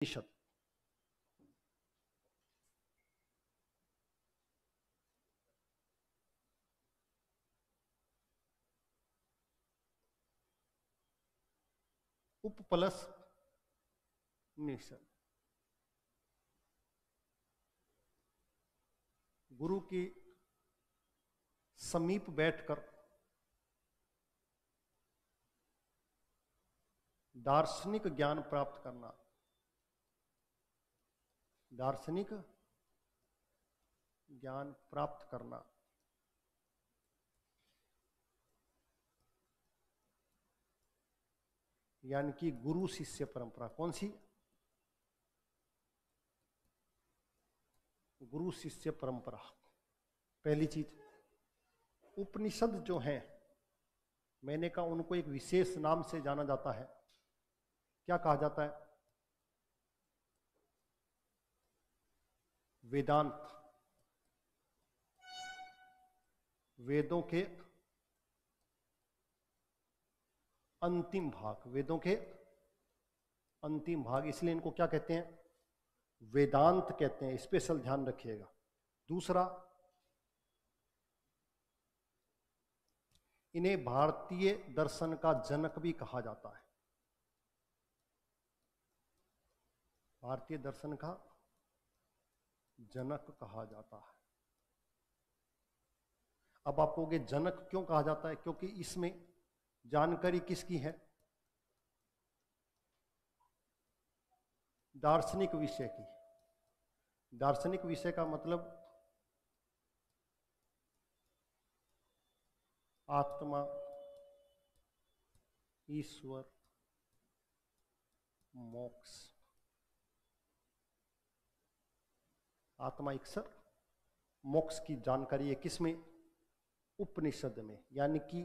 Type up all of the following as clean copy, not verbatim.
प्रतिशत। उप प्लस निषद। गुरु की समीप बैठकर दार्शनिक ज्ञान प्राप्त करना। दार्शनिक ज्ञान प्राप्त करना यानी कि गुरु शिष्य परंपरा। कौन सी? गुरु शिष्य परंपरा। पहली चीज, उपनिषद जो हैं, मैंने कहा उनको एक विशेष नाम से जाना जाता है। क्या कहा जाता है? वेदांत। वेदों के अंतिम भाग। वेदों के अंतिम भाग, इसलिए इनको क्या कहते हैं? वेदांत कहते हैं। स्पेशल ध्यान रखिएगा। दूसरा, इन्हें भारतीय दर्शन का जनक भी कहा जाता है। भारतीय दर्शन का जनक कहा जाता है। अब आप कहोगे जनक क्यों कहा जाता है? क्योंकि इसमें जानकारी किसकी है? दार्शनिक विषय की। दार्शनिक विषय का मतलब आत्मा, ईश्वर, मोक्ष। आत्मा, ईश्वर, मोक्ष की जानकारी है किसमें? उपनिषद में। यानी कि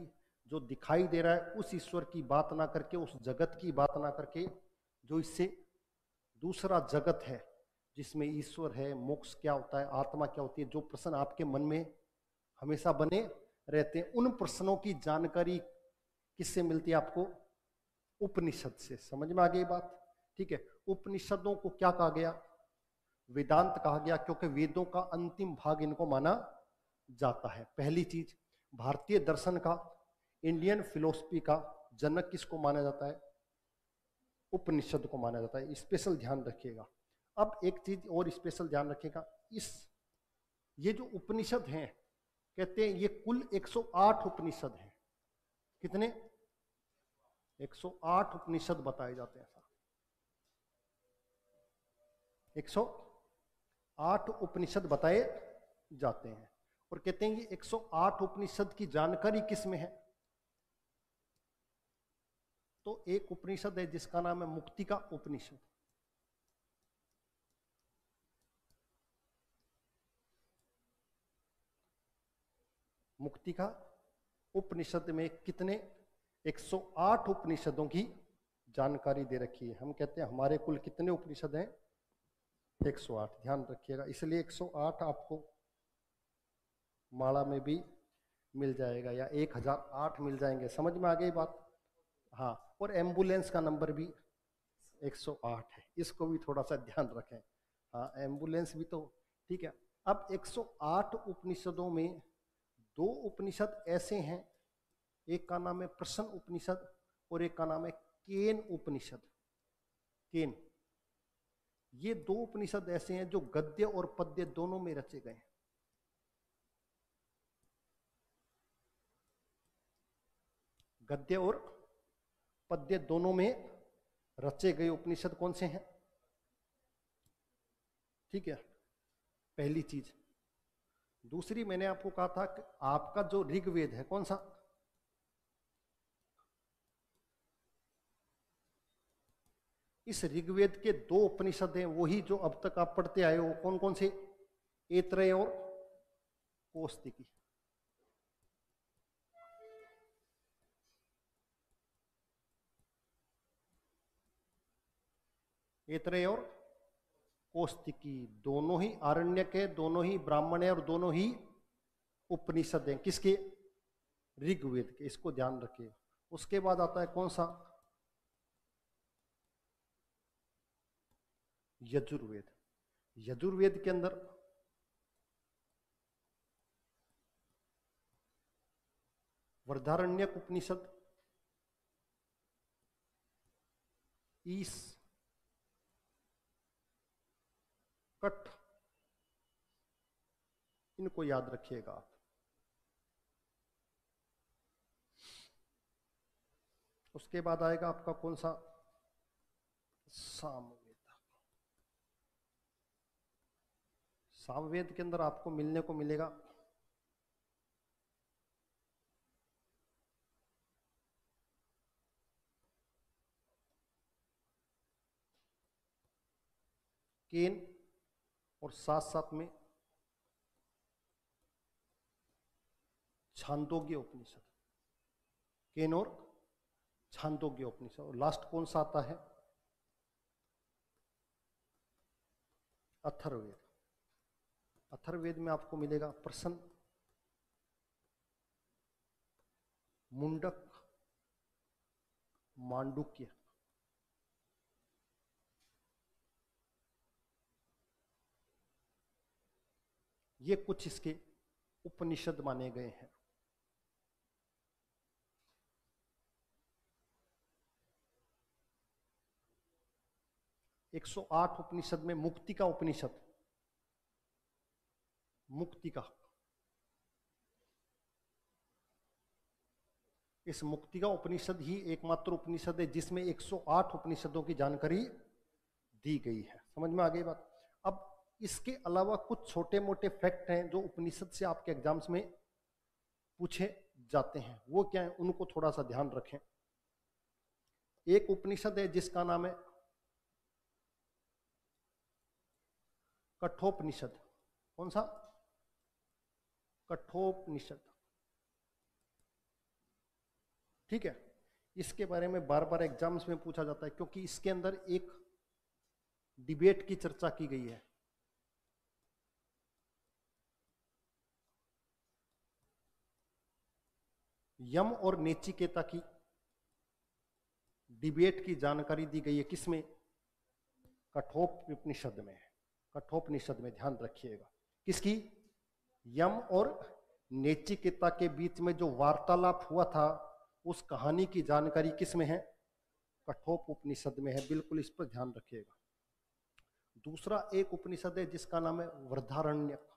जो दिखाई दे रहा है उस ईश्वर की बात ना करके, उस जगत की बात ना करके, जो इससे दूसरा जगत है जिसमें ईश्वर है, मोक्ष क्या होता है, आत्मा क्या होती है, जो प्रश्न आपके मन में हमेशा बने रहते हैं, उन प्रश्नों की जानकारी किससे मिलती है आपको? उपनिषद से। समझ में आ गई बात? ठीक है। उपनिषदों को क्या कहा गया? वेदांत कहा गया, क्योंकि वेदों का अंतिम भाग इनको माना जाता है। पहली चीज, भारतीय दर्शन का, इंडियन फिलोसफी का जनक किसको माना जाता है? उपनिषद को माना जाता है। स्पेशल ध्यान रखिएगा। अब एक चीज और स्पेशल ध्यान रखिएगा, ये जो उपनिषद हैं, कहते हैं ये कुल 108 उपनिषद हैं। कितने? 108 उपनिषद बताए जाते हैं। 108 उपनिषद बताए जाते हैं। और कहते हैं ये 108 उपनिषद की जानकारी किस में है? तो एक उपनिषद है जिसका नाम है मुक्ति का उपनिषद। मुक्ति का उपनिषद में कितने? 108 उपनिषदों की जानकारी दे रखी है। हम कहते हैं हमारे कुल कितने उपनिषद हैं? 108। ध्यान रखिएगा। इसलिए 108 आपको माला में भी मिल जाएगा या 1008 मिल जाएंगे। समझ में आ गई बात? हाँ। और एम्बुलेंस का नंबर भी 108 है, इसको भी थोड़ा सा ध्यान रखें। हाँ, एम्बुलेंस भी तो ठीक है। अब 108 उपनिषदों में 2 उपनिषद ऐसे हैं, एक का नाम है प्रश्न उपनिषद और एक का नाम है केन उपनिषद। केन। ये 2 उपनिषद ऐसे हैं जो गद्य और पद्य दोनों में रचे गए हैं। गद्य और पद्य दोनों में रचे गए उपनिषद कौन से हैं? ठीक है, पहली चीज। दूसरी, मैंने आपको कहा था कि आपका जो ऋग्वेद है कौन सा? इस ऋग्वेद के 2 उपनिषद हैं, वही जो अब तक आप पढ़ते आए हो। कौन कौन से? ऐत्रेय और कौस्तिकी। ऐत्रेय और कौस्तिकी दोनों ही आरण्यक है, दोनों ही ब्राह्मण है और दोनों ही उपनिषद हैं। किसके? ऋग्वेद के। इसको ध्यान रखिए। उसके बाद आता है कौन सा? यजुर्वेद। यजुर्वेद के अंदर वृहदारण्यक उपनिषद, ईश, कठ, इनको याद रखिएगा आप। उसके बाद आएगा आपका कौन सा, सामवेद। सामवेद के अंदर आपको मिलने को मिलेगा केन और साथ साथ में छांदोग्य उपनिषद। केन और छांदोग्य उपनिषद। और लास्ट कौन सा आता है, अथर्ववेद। अथर्ववेद में आपको मिलेगा प्रश्न, मुंडक, मांडुक्य। ये कुछ इसके उपनिषद माने गए हैं। एक 108 उपनिषद में मुक्तिका उपनिषद, मुक्तिका, इस मुक्तिका उपनिषद ही एकमात्र उपनिषद है जिसमें 108 उपनिषदों की जानकारी दी गई है। समझ में आ गई बात। अब इसके अलावा कुछ छोटे मोटे फैक्ट हैं जो उपनिषद से आपके एग्जाम्स में पूछे जाते हैं, वो क्या है, उनको थोड़ा सा ध्यान रखें। एक उपनिषद है जिसका नाम है कठोपनिषद। कौन सा, कठोपनिषद। ठीक है, इसके बारे में बार बार एग्जाम्स में पूछा जाता है क्योंकि इसके अंदर एक डिबेट की चर्चा की गई है। यम और नेचिकेता की डिबेट की जानकारी दी गई है। किसमें, कठोपनिषद में। कठोपनिषद में ध्यान रखिएगा। किसकी, यम और नेचिकेता के बीच में जो वार्तालाप हुआ था उस कहानी की जानकारी किस में है, कठोप उपनिषद में है। बिल्कुल इस पर ध्यान रखिएगा। दूसरा एक उपनिषद है जिसका नाम है वृहदारण्यक।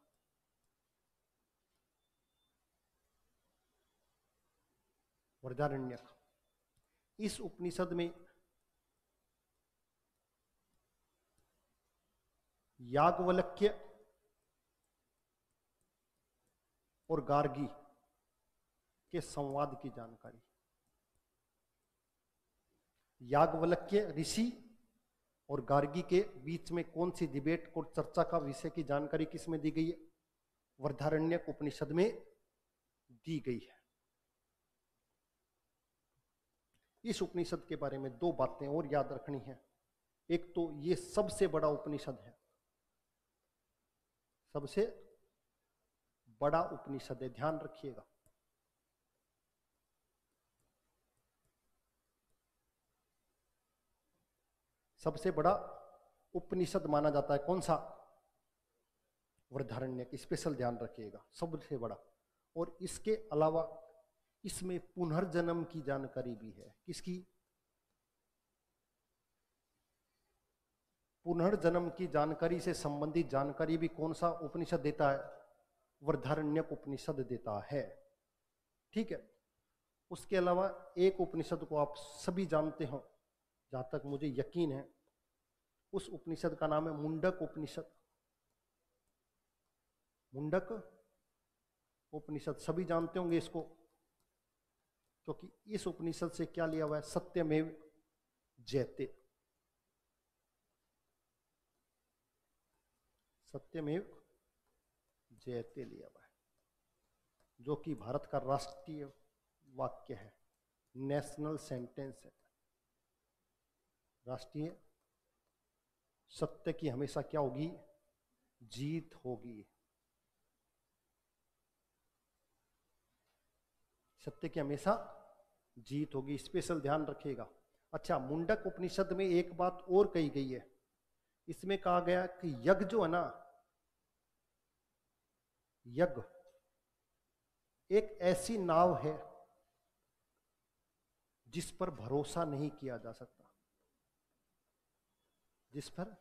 वृहदारण्यक, इस उपनिषद में याज्ञवल्क्य और गार्गी के संवाद की जानकारी। याज्ञवल्क्य ऋषि और गार्गी के बीच में कौन सी डिबेट और चर्चा का विषय की जानकारी किस में दी गई है, वृहदारण्यक उपनिषद में दी गई है। इस उपनिषद के बारे में दो बातें और याद रखनी है। एक तो ये सबसे बड़ा उपनिषद है, सबसे बड़ा उपनिषद है, ध्यान रखिएगा। सबसे बड़ा उपनिषद माना जाता है कौन सा, वृहदारण्यक। स्पेशल ध्यान रखिएगा, सबसे बड़ा। और इसके अलावा इसमें पुनर्जन्म की जानकारी भी है। किसकी, पुनर्जन्म की जानकारी से संबंधित जानकारी भी कौन सा उपनिषद देता है, वृहदारण्यक उपनिषद देता है। ठीक है, उसके अलावा एक उपनिषद को आप सभी जानते हो, जहां तक मुझे यकीन है, उस उपनिषद का नाम है मुंडक उपनिषद। मुंडक उपनिषद सभी जानते होंगे इसको, क्योंकि इस उपनिषद से क्या लिया हुआ है, सत्यमेव जयते। सत्यमेव जयते लिया हुआ है, जो कि भारत का राष्ट्रीय वाक्य है, नेशनल सेंटेंस है। राष्ट्रीय सत्य की हमेशा क्या होगी, जीत होगी। सत्य की हमेशा जीत होगी, स्पेशल ध्यान रखिएगा। अच्छा, मुंडक उपनिषद में एक बात और कही गई है, इसमें कहा गया कि यज्ञ जो है ना, यज्ञ एक ऐसी नाव है जिस पर भरोसा नहीं किया जा सकता, जिस पर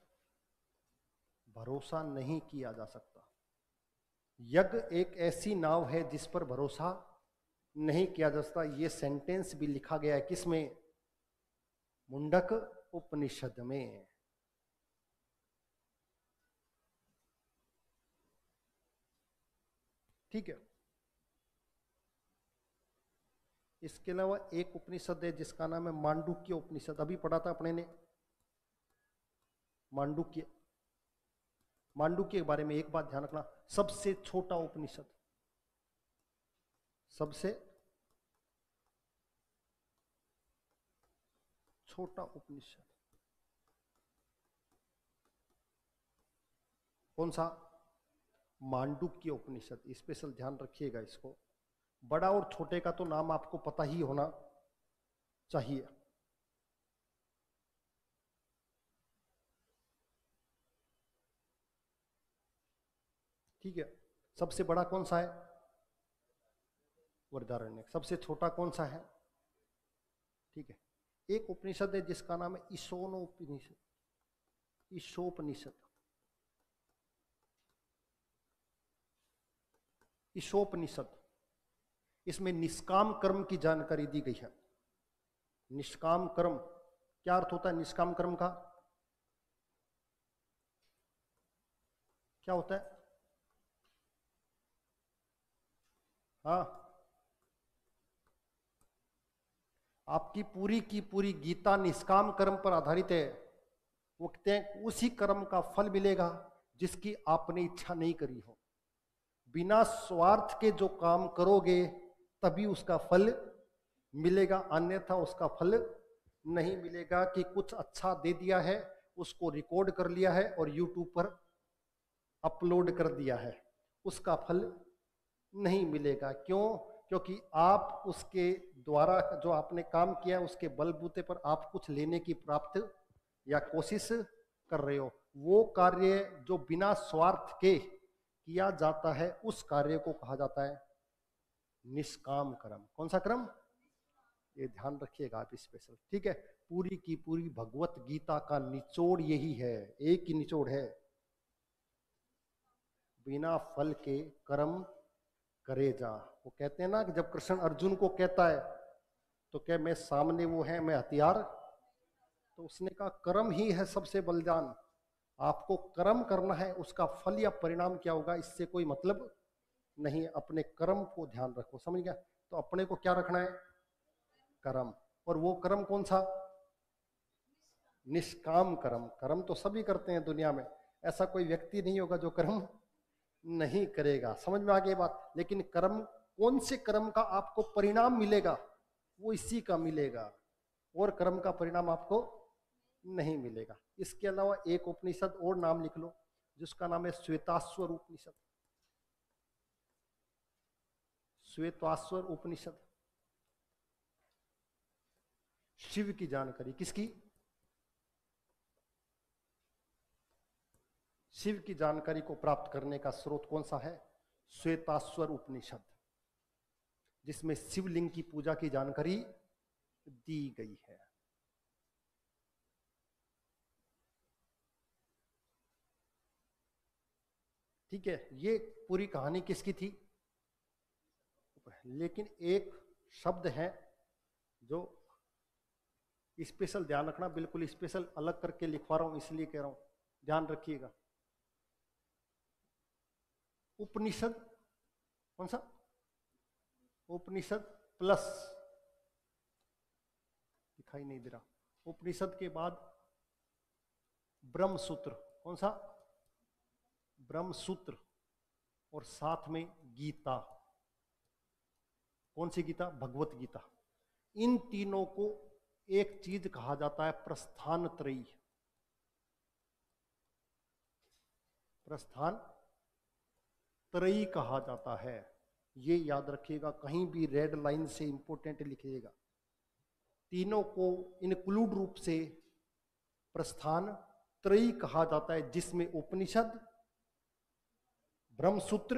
भरोसा नहीं किया जा सकता। यज्ञ एक ऐसी नाव है जिस पर भरोसा नहीं किया जा सकता। यह सेंटेंस भी लिखा गया है किसमें? मुंडक उपनिषद में। ठीक है। इसके अलावा एक उपनिषद है जिसका नाम है मांडुक्य उपनिषद। अभी पढ़ा था अपने ने मांडुक्य। मांडुक्य के बारे में एक बात ध्यान रखना, सबसे छोटा उपनिषद, सबसे छोटा उपनिषद कौन सा? मांडुक्य उपनिषद। स्पेशल ध्यान रखिएगा इसको। बड़ा और छोटे का तो नाम आपको पता ही होना चाहिए। ठीक है। सबसे बड़ा कौन सा है? वृहदारण्यक। सबसे छोटा कौन सा है? ठीक है। एक उपनिषद है जिसका नाम है ईशोनोपनिषद, ईशोपनिषद, ईशोपनिषद। इसमें निष्काम कर्म की जानकारी दी गई है। निष्काम कर्म क्या अर्थ होता है? निष्काम कर्म का क्या होता है? हाँ, आपकी पूरी की पूरी गीता निष्काम कर्म पर आधारित है। वो कहते हैं उसी कर्म का फल मिलेगा जिसकी आपने इच्छा नहीं करी हो। बिना स्वार्थ के जो काम करोगे तभी उसका फल मिलेगा, अन्यथा उसका फल नहीं मिलेगा। कि कुछ अच्छा दे दिया है, उसको रिकॉर्ड कर लिया है और यूट्यूब पर अपलोड कर दिया है, उसका फल नहीं मिलेगा। क्यों? क्योंकि आप उसके द्वारा जो आपने काम किया उसके बलबूते पर आप कुछ लेने की प्राप्त या कोशिश कर रहे हो। वो कार्य जो बिना स्वार्थ के किया जाता है उस कार्य को कहा जाता है निष्काम कर्म। कौन सा कर्म? ये ध्यान रखिएगा आप स्पेशल। ठीक है। पूरी की पूरी भगवत गीता का निचोड़ यही है, एक ही निचोड़ है, बिना फल के कर्म करे जा। वो कहते हैं ना कि जब कृष्ण अर्जुन को कहता है तो क्या मैं सामने वो है, मैं हथियार? तो उसने कहा कर्म ही है सबसे बलवान। आपको कर्म करना है, उसका फल या परिणाम क्या होगा इससे कोई मतलब नहीं। अपने कर्म को ध्यान रखो, समझ गया? तो अपने को क्या रखना है? कर्म। और वो कर्म कौन सा? निष्काम कर्म। कर्म तो सभी करते हैं दुनिया में, ऐसा कोई व्यक्ति नहीं होगा जो कर्म नहीं करेगा। समझ में आ गई बात? लेकिन कर्म, कौन से कर्म का आपको परिणाम मिलेगा वो इसी का मिलेगा, और कर्म का परिणाम आपको नहीं मिलेगा। इसके अलावा एक उपनिषद और नाम लिख लो जिसका नाम है श्वेताश्वर उपनिषद। श्वेताश्वर उपनिषद शिव की जानकारी। किसकी? शिव की जानकारी को प्राप्त करने का स्रोत कौन सा है? श्वेताश्वर उपनिषद, जिसमें शिवलिंग की पूजा की जानकारी दी गई है। ठीक है। ये पूरी कहानी किसकी थी? लेकिन एक शब्द है जो स्पेशल ध्यान रखना, बिल्कुल स्पेशल अलग करके लिखवा रहा हूं इसलिए कह रहा हूं, ध्यान रखिएगा। उपनिषद कौन सा? उपनिषद प्लस, दिखाई नहीं दे रहा। उपनिषद के बाद ब्रह्मसूत्र। कौन सा? ब्रह्मसूत्र। और साथ में गीता। कौन सी गीता? भगवत गीता। इन तीनों को एक चीज कहा जाता है प्रस्थान त्रयी। प्रस्थान त्रयी कहा जाता है। ये याद रखिएगा, कहीं भी रेड लाइन से इंपोर्टेंट लिखिएगा। तीनों को इंक्लूड रूप से प्रस्थान त्रयी कहा जाता है, जिसमें उपनिषद, ब्रह्मसूत्र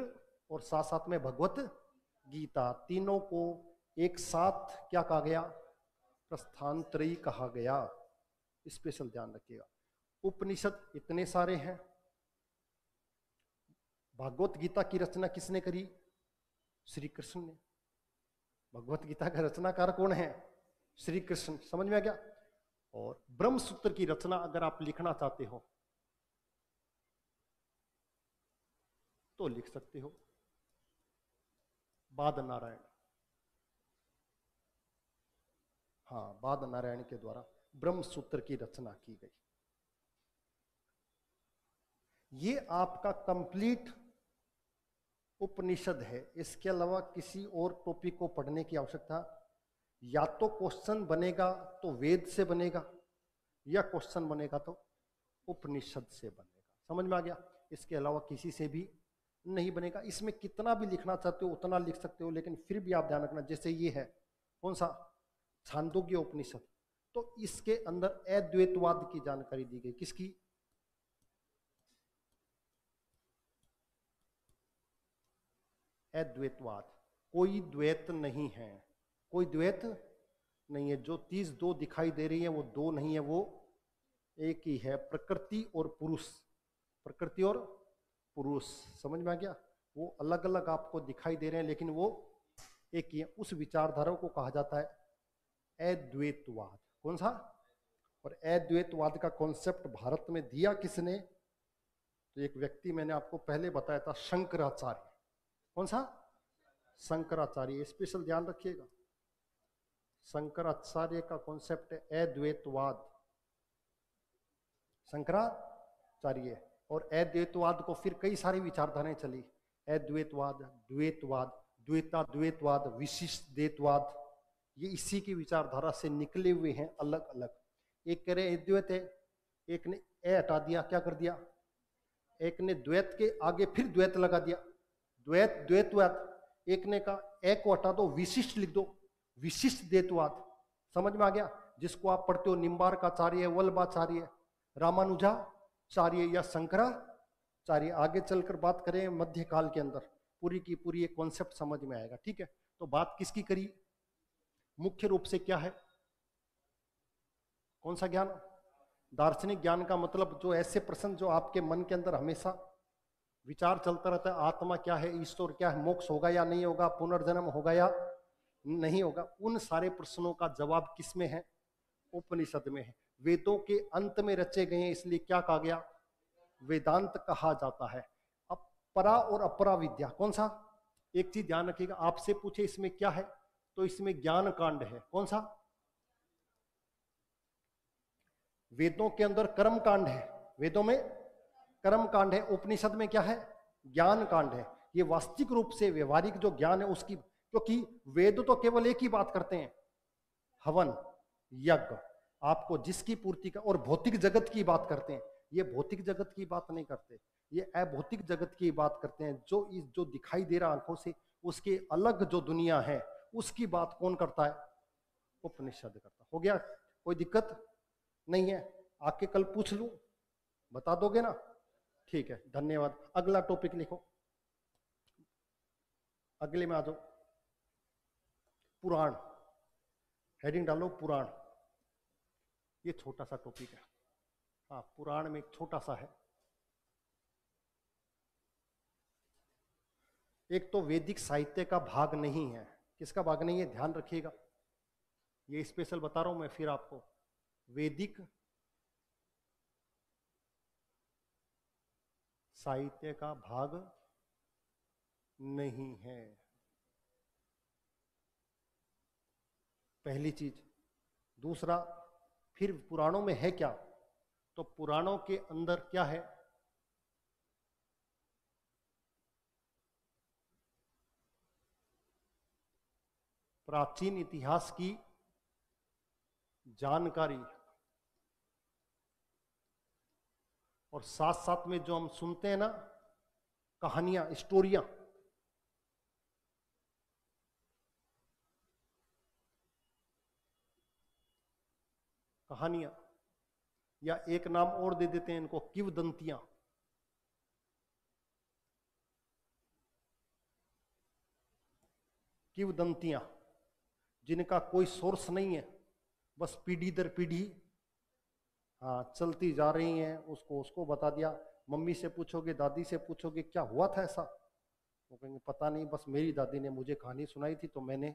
और साथ साथ में भगवत गीता, तीनों को एक साथ क्या कहा गया? प्रस्थान त्रयी कहा गया। स्पेशल ध्यान रखिएगा। उपनिषद इतने सारे हैं। भगवत गीता की रचना किसने करी? श्री कृष्ण ने। भगवत गीता का रचनाकार कौन है? श्री कृष्ण। समझ में आ गया? और ब्रह्मसूत्र की रचना अगर आप लिखना चाहते हो तो लिख सकते हो, बाद नारायण। हाँ, बाद नारायण के द्वारा ब्रह्मसूत्र की रचना की गई। ये आपका कंप्लीट उपनिषद है। इसके अलावा किसी और टॉपिक को पढ़ने की आवश्यकता, या तो क्वेश्चन बनेगा तो वेद से बनेगा, या क्वेश्चन बनेगा तो उपनिषद से बनेगा। समझ में आ गया? इसके अलावा किसी से भी नहीं बनेगा। इसमें कितना भी लिखना चाहते हो उतना लिख सकते हो, लेकिन फिर भी आप ध्यान रखना, जैसे ये है कौन सा? छांदोग्य उपनिषद, तो इसके अंदर अद्वैतवाद की जानकारी दी गई। किसकी? अद्वैतवाद। कोई द्वैत नहीं है, कोई द्वैत नहीं है। जो चीज दो दिखाई दे रही है वो दो नहीं है, वो एक ही है। प्रकृति और पुरुष, प्रकृति और पुरुष। समझ में आ गया? वो अलग अलग आपको दिखाई दे रहे हैं लेकिन वो एक ही है। उस विचारधारा को कहा जाता है अद्वैतवाद। कौन सा? और अद्वैतवाद का कॉन्सेप्ट भारत में दिया किसने? तो एक व्यक्ति मैंने आपको पहले बताया था, शंकराचार्य। कौन सा? शंकराचार्य। स्पेशल ध्यान रखिएगा, शंकराचार्य का कॉन्सेप्ट है अद्वैतवाद, शंकराचार्य। और अद्वैतवाद को फिर कई सारी विचारधाराएं चली, अद्वैतवाद, द्वैतवाद, द्वैताद्वैतवाद, विशिष्टद्वैतवाद। ये इसी की विचारधारा से निकले हुए हैं अलग अलग। एक कह रहे अद्वैत है, एक ने ए हटा दिया, क्या कर दिया? एक ने द्वैत के आगे फिर द्वैत लगा दिया, द्वैत द्वैतवाद। एक ने कहा ए को हटा दो, विशिष्ट लिख दो, विशिष्ट द्वैतवाद। समझ में आ गया? जिसको आप पढ़ते हो निम्बार्काचार्य, वल्लभाचार्य, रामानुजाचार्य या शंकराचार्य। आगे चलकर बात करें मध्यकाल के अंदर पूरी की पूरी एक कॉन्सेप्ट समझ में आएगा। ठीक है, तो बात किसकी करी? मुख्य रूप से क्या है? कौन सा ज्ञान? दार्शनिक ज्ञान का मतलब जो ऐसे प्रश्न जो आपके मन के अंदर हमेशा विचार चलता रहता है, आत्मा क्या है, ईश्वर क्या है, मोक्ष होगा या नहीं होगा, पुनर्जन्म होगा या नहीं होगा, उन सारे प्रश्नों का जवाब किसमें है? उपनिषद में है। वेदों के अंत में रचे गए हैं, इसलिए क्या कहा गया? वेदांत कहा जाता है। अब परा और अपरा विद्या, कौन सा? एक चीज ध्यान रखिएगा, आपसे पूछे इसमें क्या है तो इसमें ज्ञान कांड है। कौन सा? वेदों के अंदर कर्म कांड है, वेदों में कर्म कांड है। उपनिषद में क्या है? ज्ञान कांड है। ये वास्तविक रूप से व्यवहारिक जो ज्ञान है उसकी, क्योंकि वेद तो केवल एक ही बात करते हैं, हवन यज्ञ, आपको जिसकी पूर्ति का, और भौतिक जगत की बात करते हैं। ये भौतिक जगत की बात नहीं करते, ये अभौतिक जगत की बात करते हैं। जो दिखाई दे रहा आंखों से, उसके अलग जो दुनिया है उसकी बात कौन करता है? उपनिषद करता। हो गया? कोई दिक्कत नहीं है? आके कल पूछ लूं, बता दोगे ना? ठीक है, धन्यवाद। अगला टॉपिक लिखो, अगले में आ जाओ। पुराण, हेडिंग डालो पुराण। ये छोटा सा टॉपिक है। हाँ, पुराण में एक छोटा सा है। एक तो वैदिक साहित्य का भाग नहीं है। किसका भाग नहीं है? ध्यान रखिएगा, ये स्पेशल बता रहा हूं मैं फिर आपको। वैदिक साहित्य का भाग नहीं है, पहली चीज। दूसरा, फिर पुराणों में है क्या? तो पुराणों के अंदर क्या है? प्राचीन इतिहास की जानकारी, और साथ साथ में जो हम सुनते हैं ना, कहानियां, स्टोरियां, कहानियां, या एक नाम और दे देते हैं इनको, किंवदंतियां। किंवदंतियां जिनका कोई सोर्स नहीं है, बस पीढ़ी दर पीढ़ी हाँ चलती जा रही हैं। उसको बता दिया। मम्मी से पूछोगे, दादी से पूछोगे क्या हुआ था ऐसा, वो कहेंगे पता नहीं, बस मेरी दादी ने मुझे कहानी सुनाई थी तो मैंने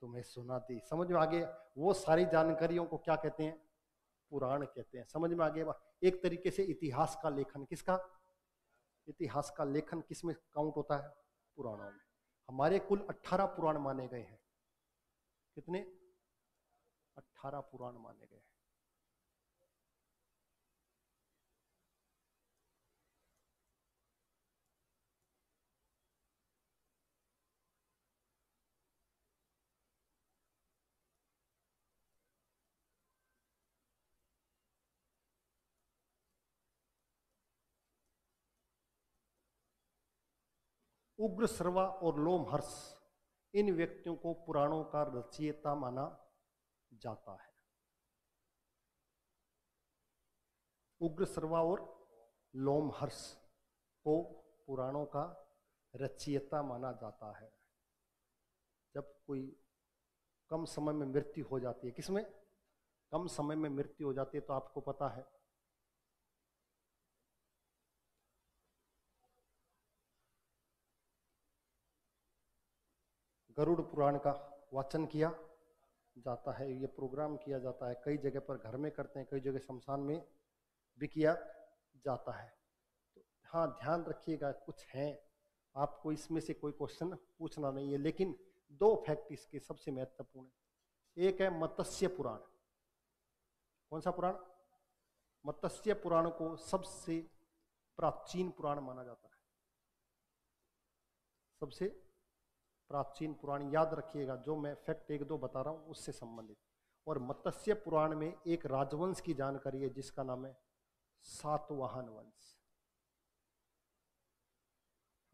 तुम्हें सुना दी। समझ में आ गया? वो सारी जानकारियों को क्या कहते हैं? पुराण कहते हैं। समझ में आ गया? एक तरीके से इतिहास का लेखन, किसका? इतिहास का लेखन किस में काउंट होता है? पुराणों में। हमारे कुल 18 पुराण माने गए हैं। कितने? 18 पुराण माने गए हैं। उग्र सर्वा और लोमहर्ष, इन व्यक्तियों को पुराणों का रचयिता माना जाता है। उग्र सर्वा और लोमहर्ष को पुराणों का रचयिता माना जाता है। जब कोई कम समय में मृत्यु हो जाती है, किसमें? कम समय में मृत्यु हो जाती है, तो आपको पता है गरुड़ पुराण का वाचन किया जाता है। ये प्रोग्राम किया जाता है, कई जगह पर घर में करते हैं, कई जगह शमशान में भी किया जाता है। तो हाँ ध्यान रखिएगा, कुछ हैं आपको इसमें से कोई क्वेश्चन पूछना नहीं है, लेकिन 2 फैक्ट इसके सबसे महत्वपूर्ण है। एक है मत्स्य पुराण। कौन सा पुराण? मत्स्य पुराण को सबसे प्राचीन पुराण माना जाता है। सबसे प्राचीन पुराण, याद रखिएगा जो मैं फैक्ट 1-2 बता रहा हूं उससे संबंधित। और मत्स्य पुराण में एक राजवंश की जानकारी है जिसका नाम है सातवाहन वंश।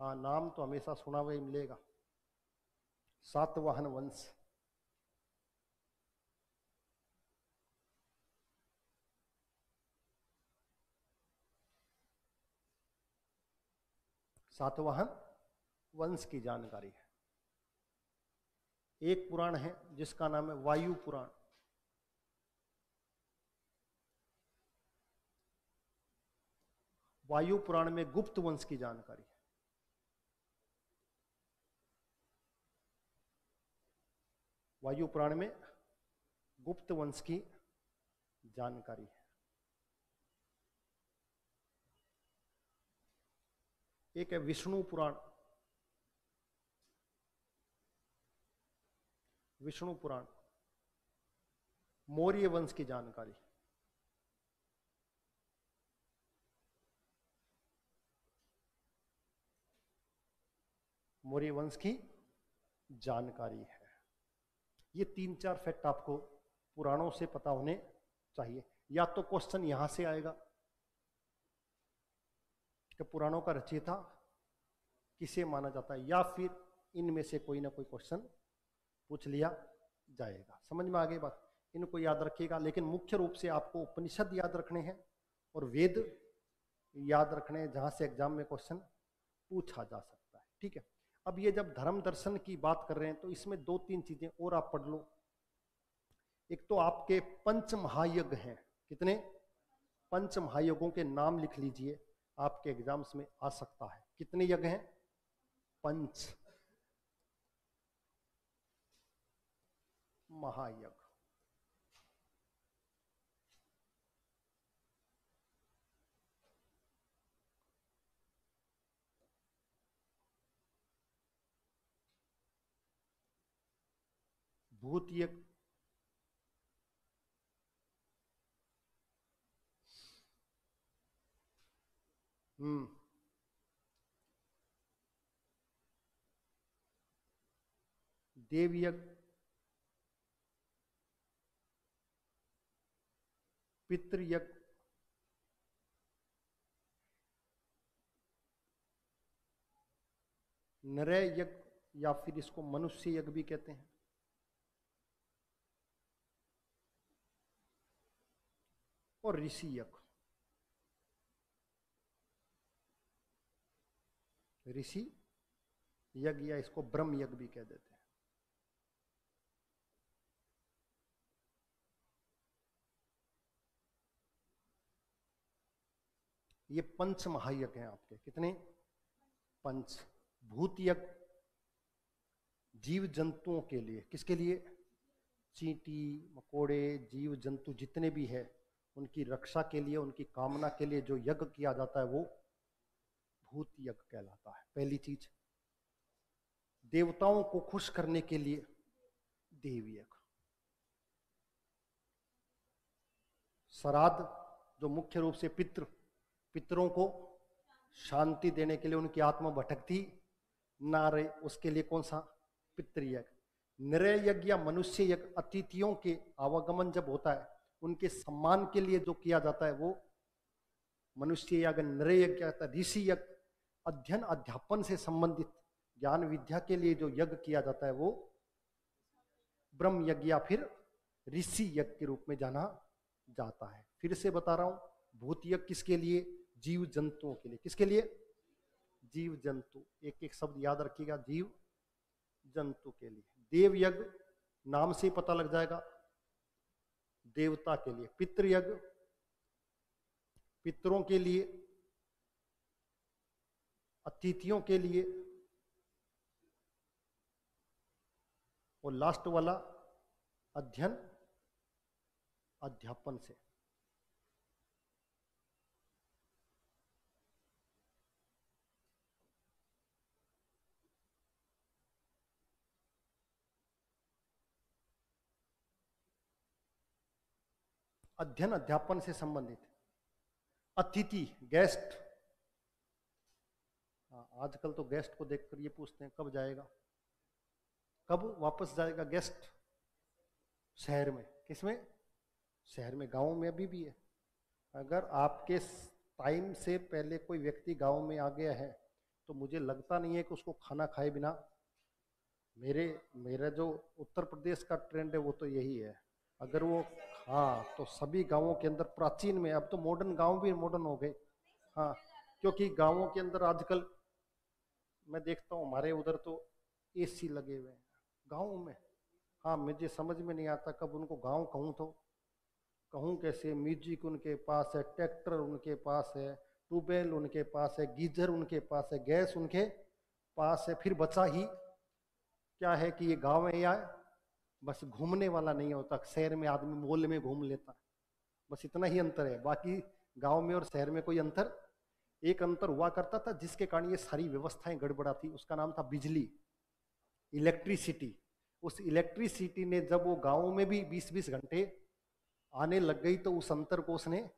हाँ नाम तो हमेशा सुना हुआ ही मिलेगा, सातवाहन वंश। सातवाहन वंश की जानकारी है। एक पुराण है जिसका नाम है वायु पुराण। वायु पुराण में गुप्त वंश की जानकारी है। वायु पुराण में गुप्त वंश की जानकारी है। एक है विष्णु पुराण। विष्णु पुराण मौर्य वंश की जानकारी। मौर्य वंश की जानकारी है। ये 3-4 फैक्ट आपको पुराणों से पता होने चाहिए। या तो क्वेश्चन यहां से आएगा कि पुराणों का रचयिता किसे माना जाता है, या फिर इनमें से कोई ना कोई क्वेश्चन पूछ लिया जाएगा। समझ में आ गई बात? इनको याद रखिएगा, लेकिन मुख्य रूप से आपको उपनिषद याद रखने हैं और वेद याद रखने हैं, जहां से एग्जाम में क्वेश्चन पूछा जा सकता है। ठीक है, अब ये जब धर्म दर्शन की बात कर रहे हैं तो इसमें 2-3 चीजें और आप पढ़ लो। एक तो आपके पंच महायज्ञ हैं। कितने? 5 महायज्ञों के नाम लिख लीजिए, आपके एग्जाम्स में आ सकता है। कितने यज्ञ हैं? 5 महायज्ञ। भूत यज्ञ, देव यज्ञ, पितृयज्ञ, नरय यज्ञ या फिर इसको मनुष्य यज्ञ भी कहते हैं। और ऋषि यज्ञ। ऋषि यज्ञ या इसको ब्रह्म यज्ञ भी कह देते हैं। ये पंच महायज्ञ हैं आपके। कितने? पंच। भूत यज्ञ जीव जंतुओं के लिए। किसके लिए? चींटी मकोड़े जीव जंतु जितने भी हैं उनकी रक्षा के लिए, उनकी कामना के लिए जो यज्ञ किया जाता है वो भूत यज्ञ कहलाता है। पहली चीज। देवताओं को खुश करने के लिए देव यज्ञ। श्राद्ध जो मुख्य रूप से पितरों को शांति देने के लिए, उनकी आत्मा भटकती ना रहे उसके लिए कौन सा? पितृयज्ञ। नृ यज्ञ या मनुष्य यज्ञ अतिथियों के आवागमन जब होता है उनके सम्मान के लिए जो किया जाता है वो मनुष्य यज्ञ। नृ यज्ञ आता है। ऋषि यज्ञ अध्ययन अध्यापन से संबंधित ज्ञान विद्या के लिए जो यज्ञ किया जाता है वो ब्रह्म यज्ञ या फिर ऋषि यज्ञ के रूप में जाना जाता है। फिर से बता रहा हूं, भूत यज्ञ किसके लिए? जीव जंतुओं के लिए। किसके लिए? जीव जंतु। एक एक शब्द याद रखिएगा, जीव जंतु के लिए। देव यज्ञ नाम से ही पता लग जाएगा, देवता के लिए। पितृ यज्ञ पितरों के लिए, अतिथियों के लिए। और लास्ट वाला अध्ययन अध्यापन से। अध्ययन अध्यापन से संबंधित। अतिथि गेस्ट। आजकल तो गेस्ट को देखकर ये पूछते हैं कब जाएगा, कब वापस जाएगा गेस्ट? शहर में। किसमें? शहर में। गांव में अभी भी है। अगर आपके टाइम से पहले कोई व्यक्ति गांव में आ गया है तो मुझे लगता नहीं है कि उसको खाना खाए बिना। मेरा जो उत्तर प्रदेश का ट्रेंड है वो तो यही है। अगर वो तो सभी गांवों के अंदर प्राचीन में, अब तो मॉडर्न गांव भी मॉडर्न हो गए। क्योंकि गांवों के अंदर आजकल मैं देखता हूँ हमारे उधर तो एसी लगे हुए हैं गाँव में। मुझे समझ में नहीं आता कब उनको गांव कहूँ तो कहूँ कैसे। म्यूजिक उनके पास है, ट्रैक्टर उनके पास है, ट्यूबवेल उनके पास है, गीजर उनके पास है, गैस उनके पास है। फिर बचा ही क्या है कि ये गांव में या बस घूमने वाला नहीं होता। शहर में आदमी मॉल में घूम लेता, बस इतना ही अंतर है। बाकी गांव में और शहर में कोई अंतर। एक अंतर हुआ करता था जिसके कारण ये सारी व्यवस्थाएं गड़बड़ा थी, उसका नाम था बिजली, इलेक्ट्रिसिटी। उस इलेक्ट्रिसिटी ने जब वो गांव में भी 20-20 घंटे आने लग गई तो उस अंतर को उसने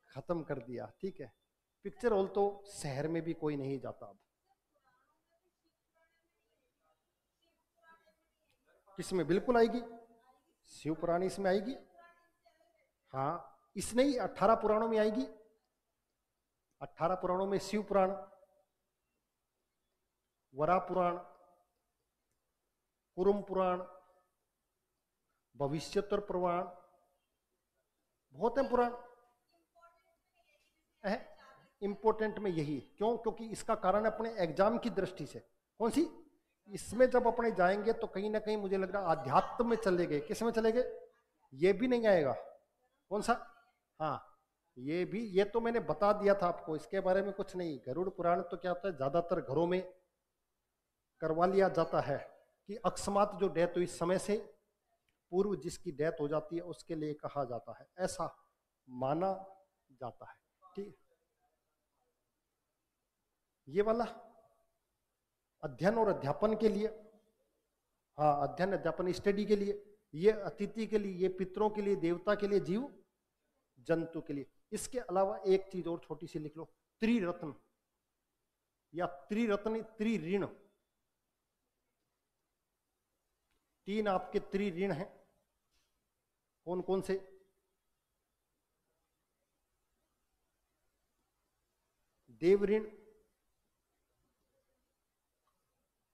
खत्म कर दिया। ठीक है। पिक्चर हॉल तो शहर में भी कोई नहीं जाता अब। किसमें? बिल्कुल आएगी, शिव पुराण इसमें आएगी। इसमें ही 18 पुराणों में आएगी। 18 पुराणों में शिव पुराण, वरा पुराण, कुरुम पुराण, भविष्योत्तर पुराण, बहुत है पुराण। इंपोर्टेंट में यही क्यों? क्योंकि इसका कारण अपने एग्जाम की दृष्टि से। कौन सी? इसमें जब अपने जाएंगे तो कहीं ना कहीं मुझे लग रहा आध्यात्म में चले गए। किस में चले गए? ये भी नहीं आएगा। कौन सा? ये भी, ये तो मैंने बता दिया था आपको, इसके बारे में कुछ नहीं। गरुड़ पुराण तो क्या होता है, ज्यादातर घरों में करवा लिया जाता है कि अकस्मात जो डेथ हुई समय से पूर्व जिसकी डेथ हो जाती है उसके लिए कहा जाता है, ऐसा माना जाता है। ठीक। ये वाला अध्ययन और अध्यापन के लिए, अध्ययन अध्यापन स्टडी के लिए, ये अतिथि के लिए, ये पितरों के लिए, देवता के लिए, जीव जंतु के लिए। इसके अलावा एक चीज और छोटी सी लिख लो, त्रिरत्न या त्रिरत्न, त्रिऋण। 3 आपके त्रिऋण हैं। कौन कौन से? देव ऋण,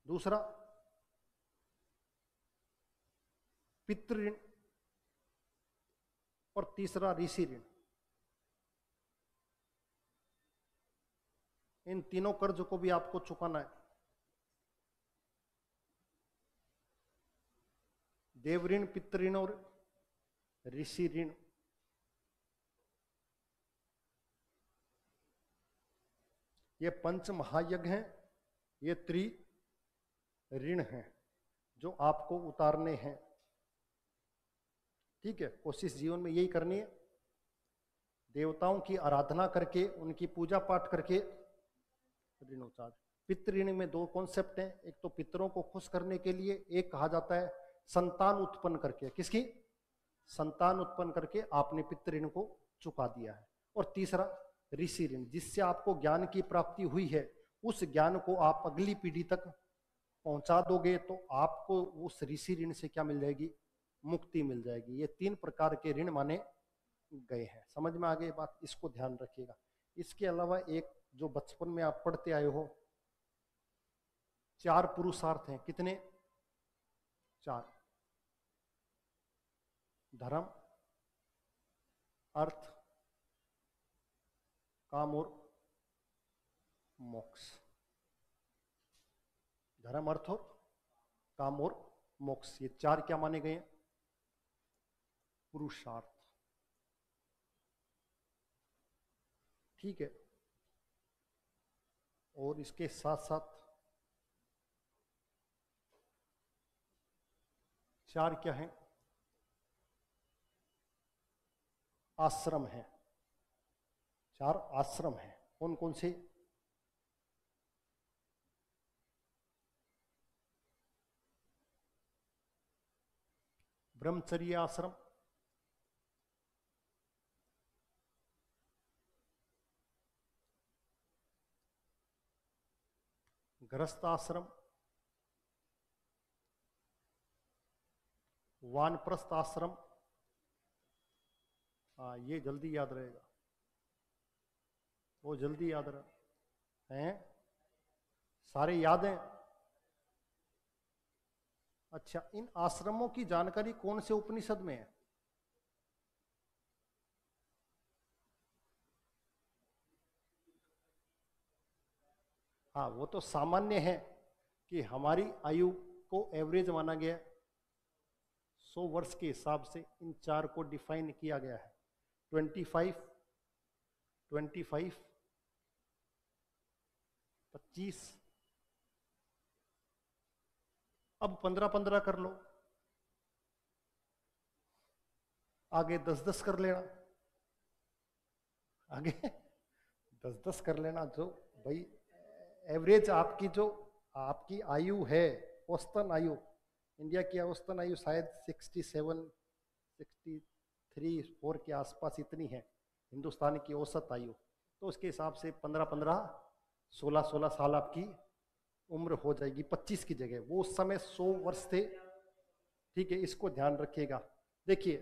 दूसरा पितृ ऋण और तीसरा ऋषि ऋण। इन तीनों कर्ज को भी आपको चुकाना है। देव ऋण, पितृ ऋण और ऋषि ऋण। ये पंच महायज्ञ हैं, ये त्रि ऋण हैं जो आपको उतारने हैं। ठीक है, कोशिश जीवन में यही करनी है, देवताओं की आराधना करके, उनकी पूजा पाठ करके ऋण उतार। पितृ ऋण में दो कॉन्सेप्ट हैं, एक तो पितरों को खुश करने के लिए, एक कहा जाता है संतान उत्पन्न करके। किसकी? संतान उत्पन्न करके आपने पितृ ऋण को चुका दिया है। और तीसरा ऋषि ऋण, जिससे आपको ज्ञान की प्राप्ति हुई है, उस ज्ञान को आप अगली पीढ़ी तक पहुंचा दोगे तो आपको उस ऋषि ऋण से क्या मिल जाएगी? मुक्ति मिल जाएगी। ये तीन प्रकार के ऋण माने गए हैं। समझ में आ गई बात? इसको ध्यान रखिएगा। इसके अलावा एक जो बचपन में आप पढ़ते आए हो, 4 पुरुषार्थ हैं। कितने? 4। धर्म, अर्थ, काम और मोक्ष। धर्म, अर्थ और काम और मोक्ष, ये 4 क्या माने गए हैं? पुरुषार्थ। ठीक है, और इसके साथ साथ 4 क्या हैं? आश्रम हैं। 4 आश्रम हैं। कौन कौन से? ब्रह्मचर्य आश्रम, गृहस्थ आश्रम, वानप्रस्थ आश्रम। हाँ, ये जल्दी याद रहेगा, वो जल्दी याद रहा हैं। सारे याद हैं? अच्छा, इन आश्रमों की जानकारी कौन से उपनिषद में है? हाँ, वो तो सामान्य है कि हमारी आयु को एवरेज माना गया है। 100 वर्ष के हिसाब से इन 4 को डिफाइन किया गया है। 25, 25, 25, अब 15-15 कर लो, आगे 10-10 कर लेना, आगे 10-10 कर लेना। जो भाई एवरेज आपकी जो आपकी आयु है, औसतन आयु, इंडिया की औसतन आयु शायद 67, 63, 4 के आसपास इतनी है हिंदुस्तान की औसत आयु। तो उसके हिसाब से 15-15, 16-16 साल आपकी उम्र हो जाएगी 25 की जगह। वो उस समय 100 वर्ष थे। ठीक है, इसको ध्यान रखिएगा। देखिए,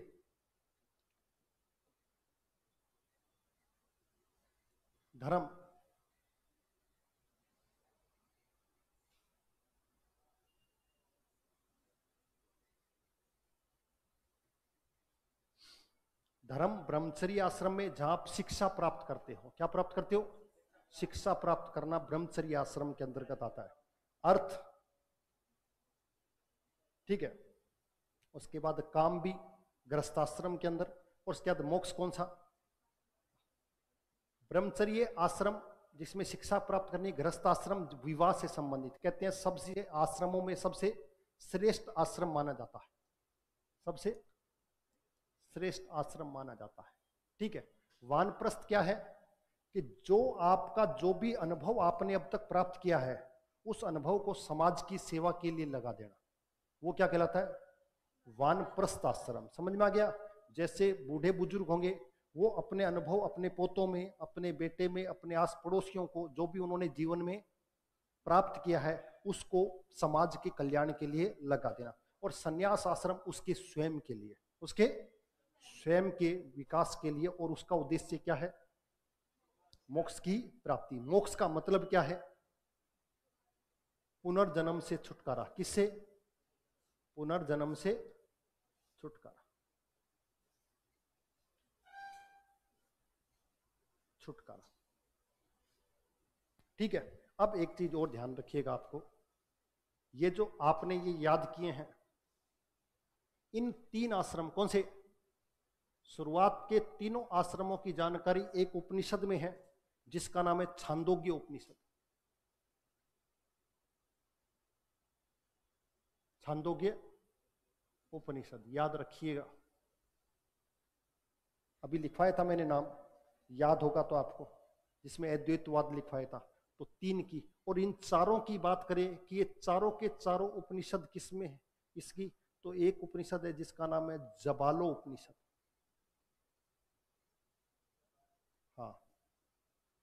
धर्म, धर्म ब्रह्मचर्य आश्रम में जहां आप शिक्षा प्राप्त करते हो। क्या प्राप्त करते हो? शिक्षा प्राप्त करना ब्रह्मचर्य आश्रम के अंतर्गत आता है। अर्थ, ठीक है, उसके बाद काम भी गृहस्थाश्रम के अंदर, और उसके बाद मोक्ष कौन सा? ब्रह्मचर्य आश्रम जिसमें शिक्षा प्राप्त करनी, गृहस्थाश्रम विवाह से संबंधित। कहते हैं सबसे आश्रमों में सबसे श्रेष्ठ आश्रम माना जाता है, सबसे श्रेष्ठ आश्रम माना जाता है। ठीक है, वानप्रस्थ क्या है? कि जो आपका जो भी अनुभव आपने अब तक प्राप्त किया है, उस अनुभव को समाज की सेवा के लिए लगा देना, वो क्या कहलाता है? वानप्रस्थ आश्रम। समझ में आ गया? जैसे बूढ़े बुजुर्ग होंगे, वो अपने अनुभव अपने पोतों में, अपने बेटे में, अपने आस पड़ोसियों को जो भी उन्होंने जीवन में प्राप्त किया है, उसको समाज के कल्याण के लिए लगा देना। और संन्यास आश्रम उसके स्वयं के लिए, उसके स्वयं के विकास के लिए, और उसका उद्देश्य क्या है? मोक्ष की प्राप्ति। मोक्ष का मतलब क्या है? पुनर्जन्म से छुटकारा। किससे? पुनर्जन्म से छुटकारा। छुटकारा। ठीक है, अब एक चीज और ध्यान रखिएगा आपको, ये जो आपने ये याद किए हैं, इन 3 आश्रम कौन से, शुरुआत के तीनों आश्रमों की जानकारी एक उपनिषद में है जिसका नाम है छांदोग्य उपनिषद। छांदोग्य उपनिषद याद रखिएगा, अभी लिखवाया था मैंने नाम, याद होगा तो आपको, जिसमें अद्वैतवाद लिखवाया था। तो 3 की, और इन चारों की बात करें कि ये चारों के चारों उपनिषद किसमें है इसकी, तो एक उपनिषद है जिसका नाम है जबालो उपनिषद। हाँ,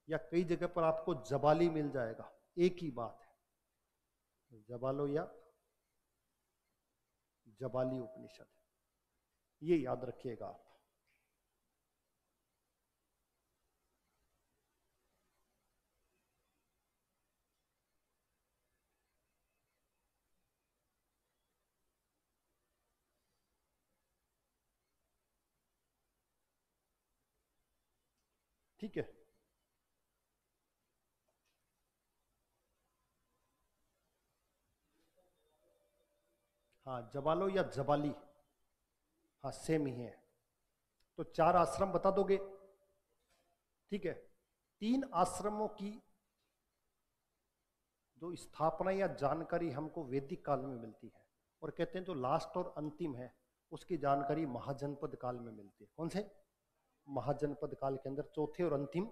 या कई जगह पर आपको जबाली मिल जाएगा, एक ही बात है, जबालो या जबाली उपनिषद, ये याद रखिएगा आप। ठीक है, हाँ जबालो या जबाली, हाँ सेम ही है। तो 4 आश्रम बता दोगे, ठीक है। 3 आश्रमों की जो स्थापना या जानकारी हमको वैदिक काल में मिलती है, और कहते हैं जो लास्ट और अंतिम है उसकी जानकारी महाजनपद काल में मिलती है। कौन से, महाजनपद काल के अंदर चौथे और अंतिम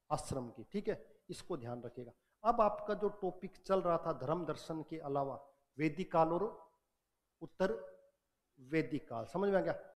आश्रम की। ठीक है, इसको ध्यान रखिएगा। अब आपका जो टॉपिक चल रहा था धर्म दर्शन के अलावा, वैदिक काल और उत्तर वैदिक काल, समझ में आ गया।